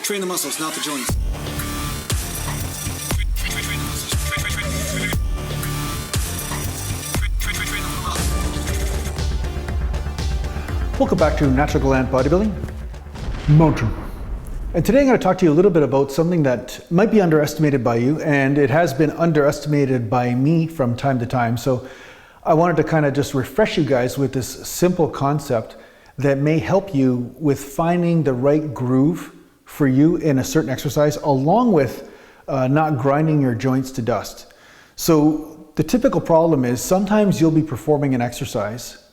Train the muscles, not the joints. Welcome back to Natural Bodybuilding Mountain. And today I'm going to talk to you a little bit about something that might be underestimated by you, and it has been underestimated by me from time to time. So I wanted to kind of just refresh you guys with this simple concept that may help you with finding the right groove for you in a certain exercise, along with not grinding your joints to dust. So the typical problem is sometimes you'll be performing an exercise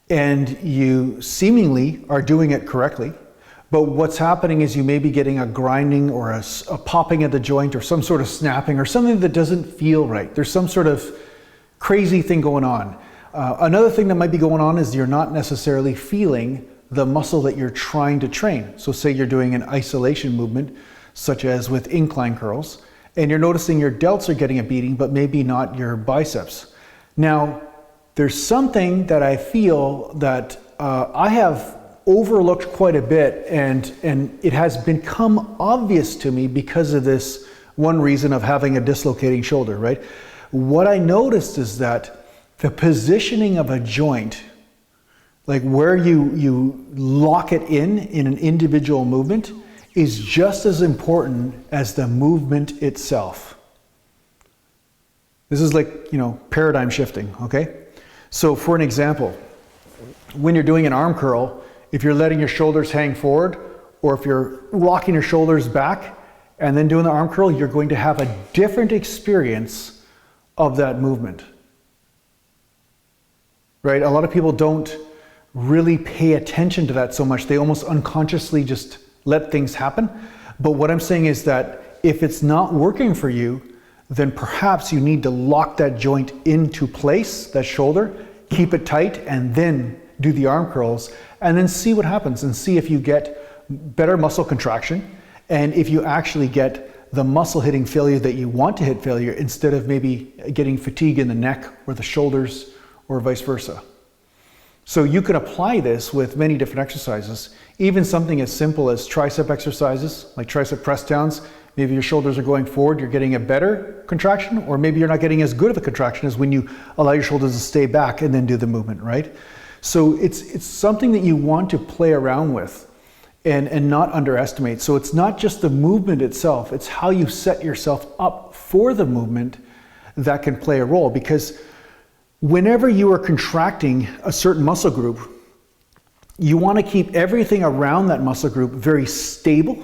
and you seemingly are doing it correctly, but what's happening is you may be getting a grinding or a popping at the joint or some sort of snapping or something that doesn't feel right. There's some sort of crazy thing going on. Another thing that might be going on is you're not necessarily feeling the muscle that you're trying to train. So say you're doing an isolation movement, such as with incline curls, and you're noticing your delts are getting a beating, but maybe not your biceps. Now, there's something that I feel that I have overlooked quite a bit, and it has become obvious to me because of this one reason of having a dislocating shoulder, right? What I noticed is that the positioning of a joint, like where you lock it in an individual movement, is just as important as the movement itself. This is like, paradigm shifting, okay? So for an example, when you're doing an arm curl, if you're letting your shoulders hang forward, or if you're rocking your shoulders back and then doing the arm curl, you're going to have a different experience of that movement, right? A lot of people don't really pay attention to that so much. They almost unconsciously just let things happen. But what I'm saying is that if it's not working for you, then perhaps you need to lock that joint into place, that shoulder, keep it tight, and then do the arm curls, and then see what happens and see if you get better muscle contraction and if you actually get the muscle hitting failure that you want to hit failure instead of maybe getting fatigue in the neck or the shoulders or vice versa. So you can apply this with many different exercises, even something as simple as tricep exercises, like tricep press downs. Maybe your shoulders are going forward, you're getting a better contraction, or maybe you're not getting as good of a contraction as when you allow your shoulders to stay back and then do the movement, right? So it's something that you want to play around with and not underestimate. So it's not just the movement itself, it's how you set yourself up for the movement that can play a role. Because whenever you are contracting a certain muscle group, you want to keep everything around that muscle group very stable.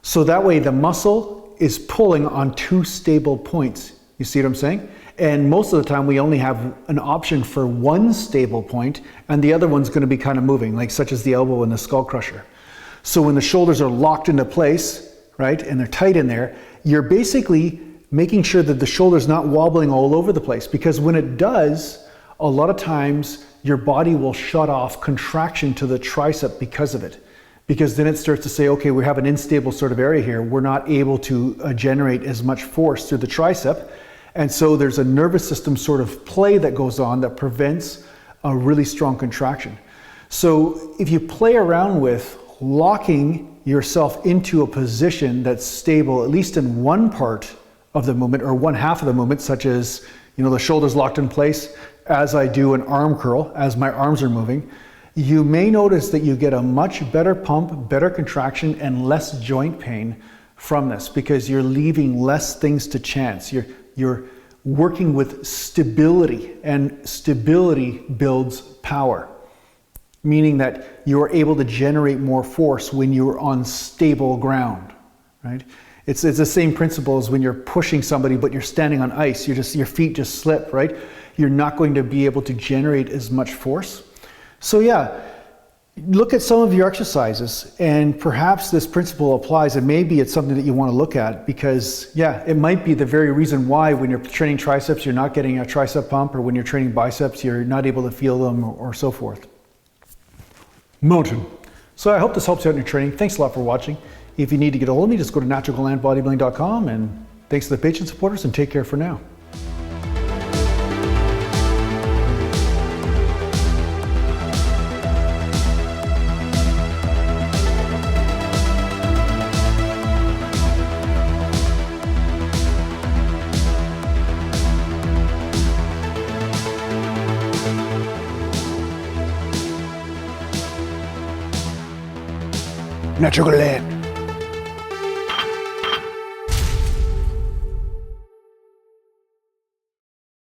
So that way the muscle is pulling on two stable points. You see what I'm saying? And most of the time we only have an option for one stable point, and the other one's going to be kind of moving, like such as the elbow and the skull crusher. So when the shoulders are locked into place, right, and they're tight in there, you're basically making sure that the shoulder's not wobbling all over the place, because when it does, a lot of times your body will shut off contraction to the tricep because of it. Because then it starts to say, okay, we have an unstable sort of area here. We're not able to generate as much force through the tricep. And so there's a nervous system sort of play that goes on that prevents a really strong contraction. So if you play around with locking yourself into a position that's stable, at least in one part of the movement or one half of the movement, such as, the shoulders locked in place as I do an arm curl, as my arms are moving, you may notice that you get a much better pump, better contraction, and less joint pain from this, because you're leaving less things to chance. You're working with stability, and stability builds power, meaning that you're able to generate more force when you're on stable ground, right? It's the same principle as when you're pushing somebody but you're standing on ice. Your feet just slip, right? You're not going to be able to generate as much force. So yeah, look at some of your exercises, and perhaps this principle applies, and maybe it's something that you want to look at, because yeah, it might be the very reason why when you're training triceps you're not getting a tricep pump, or when you're training biceps you're not able to feel them, or so forth. Mountain. So I hope this helps you out in your training. Thanks a lot for watching. If you need to get a hold of me, just go to naturalbodybuilding.com, and thanks to the patient supporters, and take care for now. Natural.